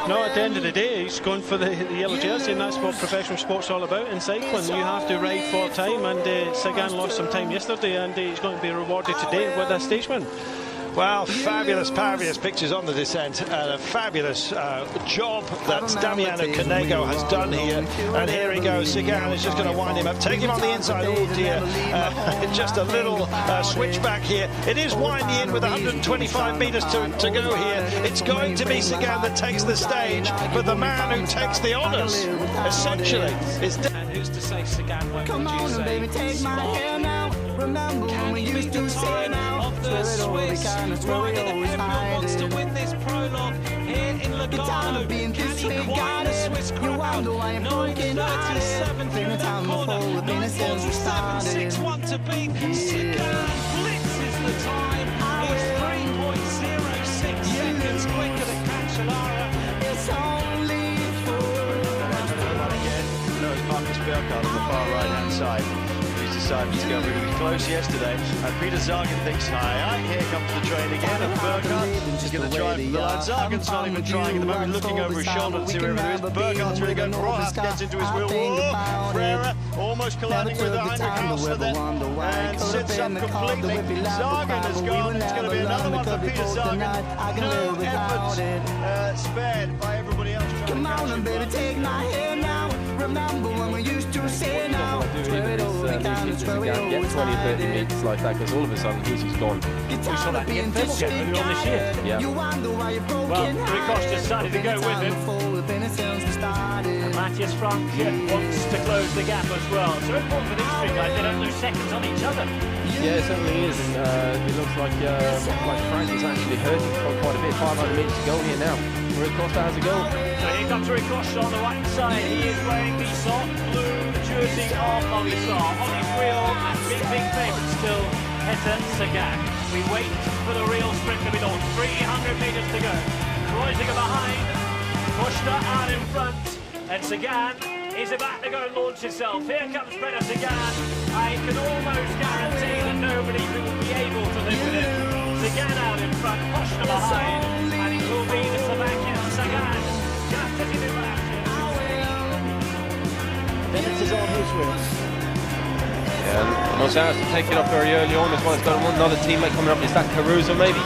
No, at the end of the day, he's going for the yellow jersey, and that's what professional sport's all about in cycling. You have to ride for time, and Sagan lost some time yesterday, and he's going to be rewarded today with a stage win. Well, fabulous pictures on the descent, and a fabulous job that Damiano Cunego has done here. And here he goes, Sagan is just going to wind him up, take him on the inside. Oh dear, just a little switchback here. It is winding in with 125 metres to go here. It's going to be Sagan that takes the stage, but the man who takes the honours, essentially, is... And who's to say Sagan won't produce a baby, take my hand now. Remember when we used to say now. Of the Swiss, right, and everyone wants to win this prologue here in Lugano. Can he quiet the Swiss crowd? 9:37 through that corner. No 4:7.61 to beat. Sagan blitzes the time. He's 3.06 seconds quicker than Cancellara. It's only again. No, it's Marcus Burkhardt on the far right-hand side. Decided to go really close yesterday, and Peter Sagan thinks, aye, here comes the train again, and Burkhardt is going to drive for the line. Sagan's not even trying at the moment, looking over his shoulder to see where it is. Burkhardt's really going. Rojas gets into his wheel. Whoa! Frere almost colliding with the Heinrich then, and sits up completely. Sagan has gone. It's going to be another one for Peter Sagan. No effort spared by everybody else. Come on, baby, take my hand now. Remember when we used to say now. Get 20-30 metres like that, because all of a sudden he's just gone. We saw that in Fiddlegate earlier on this year. Yeah. Well, Ricos decided to go with him. And Matthias Frank wants to close the gap as well. So important for these three guys, they don't lose seconds on each other. Yeah, it certainly is, and it looks like Frank is actually hurting quite a bit. 500 metres to go here now. Rui Costa has a goal. So here comes Rui Costa on the right side. He is wearing the soft blue jersey of Movistar. On his wheel, big favourite still, Peter Sagan. We wait for the real sprint to be launched. 300 metres to go. Kreuziger behind, Costa out in front, and Sagan is about to go and launch himself. Here comes Peter Sagan. I can almost guarantee that nobody will be able to live with him. Sagan out in front, Costa behind, and it will be the Slovakian Sagan, just as he did last year. Bennett is on his wheel. And Monza has to take it up very early on as well. It's got another teammate coming up. Is that Caruso maybe?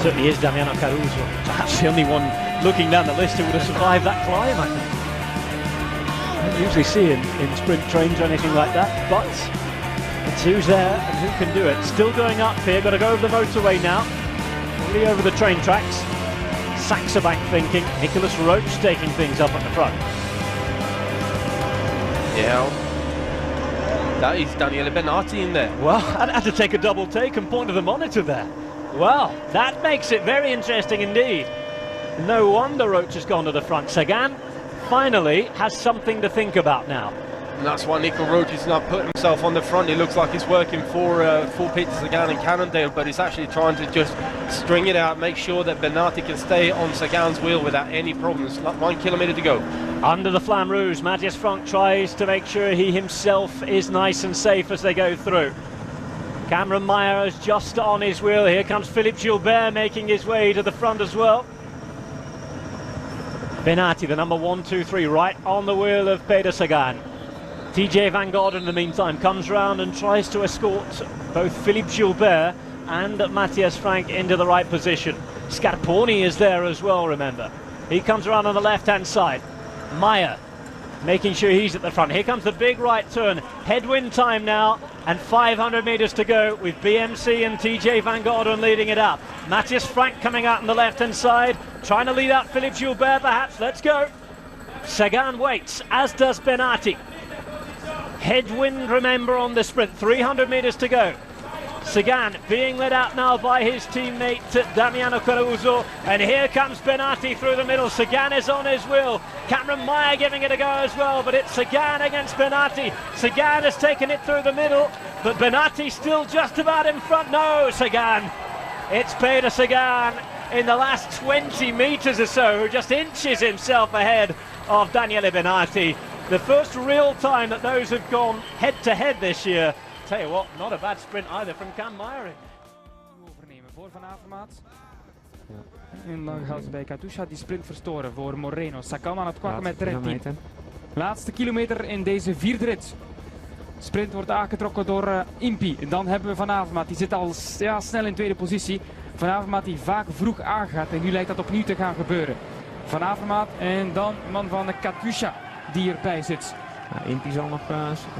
Certainly is Damiano Caruso. Perhaps the only one looking down the list who would have survived that climb, I think. I don't usually see him in sprint trains or anything like that, but it's who's there and who can do it. Still going up here, got to go over the motorway now. Probably over the train tracks. Saxo Bank thinking, Nicholas Roach taking things up at the front. Yeah, that is Daniele Benatti in there. Well, I'd have to take a double take and point to the monitor there. Well, that makes it very interesting indeed. No wonder Roach has gone to the front. Sagan finally has something to think about now. And that's why Nico Roach is not putting himself on the front. He looks like he's working for Peter Sagan and Cannondale, but he's actually trying to just string it out, make sure that Benatti can stay on Sagan's wheel without any problems. 1 kilometre to go. Under the Flamme Rouge, Matthias Frank tries to make sure he himself is nice and safe as they go through. Cameron Meyer is just on his wheel. Here comes Philippe Gilbert making his way to the front as well. Benatti, the number 1, 2, 3, right on the wheel of Peter Sagan. TJ Van Gogh in the meantime comes round and tries to escort both Philippe Gilbert and Matthias Frank into the right position. Scarponi is there as well, remember. He comes around on the left-hand side. Meyer making sure he's at the front. Here comes the big right turn. Headwind time now, and 500 metres to go with BMC and TJ Van Gogh leading it up. Matthias Frank coming out on the left-hand side, trying to lead out Philippe Gilbert perhaps. Let's go. Sagan waits, as does Benatti. Headwind, remember, on the sprint. 300 metres to go. Sagan being led out now by his teammate Damiano Caruso, and here comes Benatti through the middle. Sagan is on his wheel. Cameron Meyer giving it a go as well, but it's Sagan against Benatti. Sagan has taken it through the middle, but Benatti still just about in front. No, Sagan. It's Peter Sagan in the last 20 metres or so, who just inches himself ahead of Daniele Benatti. The first real time that those have gone head-to-head this year. Tell you what, not a bad sprint either from Cam Meyer. Overnemen voor Van Avermaat. En dan gaan ze bij Katusha die sprint verstoren voor Moreno. Sagan aan het kwakken met Trentin. Laatste kilometer in deze vierde rit. Sprint wordt aangetrokken door Impi. En dan hebben we Van Avermaet. Die zit al snel in tweede positie. Van Avermaet die vaak vroeg aangaat. En nu lijkt dat opnieuw te gaan gebeuren. Van Avermaet en dan man van Katusha die erbij zit. Impi zal nog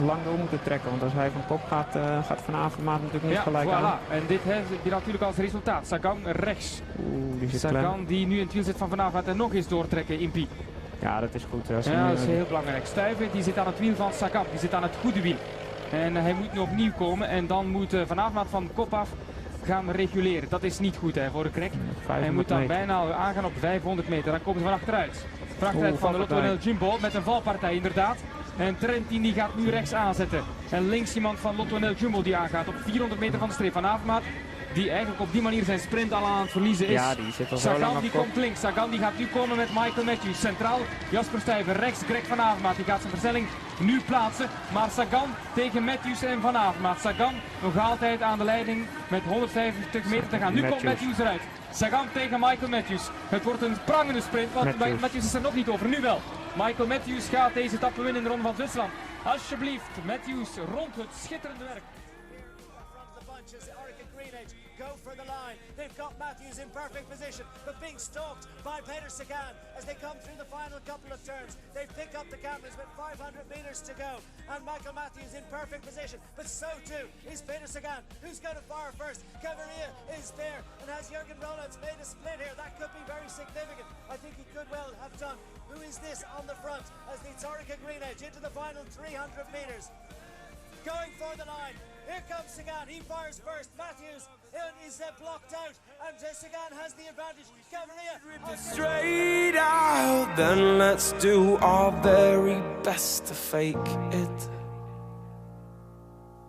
lang door moeten trekken, want als hij van kop gaat, gaat Van Avermaet natuurlijk niet gelijk aan. En dit heeft natuurlijk als resultaat. Sagan rechts. Die zit Sagan die nu in het wiel zit van Avermaet en nog eens doortrekken, Impi. Ja, dat is goed. Dat is heel belangrijk. Stuyven die zit aan het wiel van Sagan, die zit aan het goede wiel. En hij moet nu opnieuw komen en dan moet Van Avermaet van kop af gaan reguleren. Dat is niet goed voor Greg. Hij moet dan bijna aangaan op 500 meter. Dan komen ze van achteruit. Van achteruit van de Lotto Nel Jumbo met een valpartij inderdaad. En Trentin die gaat nu rechts aanzetten. En links iemand van Lotto Nel Jumbo die aangaat op 400 meter van de streep. Van Avermaet die eigenlijk op die manier zijn sprint al aan het verliezen is. Ja, die zit al zo lang Sagan op die kop. komt links. Sagan die gaat nu komen met Michael Matthews. Centraal Jasper Stuyven. Rechts Greg Van Avermaet. Die gaat zijn versnelling nu plaatsen. Maar Sagan tegen Matthews en Van Avermaet. Sagan nog altijd aan de leiding met 150 meter te gaan. Nu komt Matthews eruit. Sagan tegen Michael Matthews. Het wordt een prangende sprint, want Matthews is er nog niet over. Nu wel. Michael Matthews gaat deze etappe winnen in de Ronde van Zwitserland. Alsjeblieft, Matthews rond het schitterende werk. Go for the line. They've got Matthews in perfect position, but being stalked by Peter Sagan as they come through the final couple of turns. They pick up the cameras with 500 meters to go, and Michael Matthews in perfect position, but so too is Peter Sagan. Who's going to fire first? Gaviria is there, and has Jürgen Rollins made a split here? That could be very significant. I think he could well have done. Who is this on the front as the Zorica Green Edge into the final 300 meters? Going for the line. Here comes Sagan. He fires first. Matthews is blocked out, and Sagan has the advantage. Gaviria Straight out, then let's do our very best to fake it.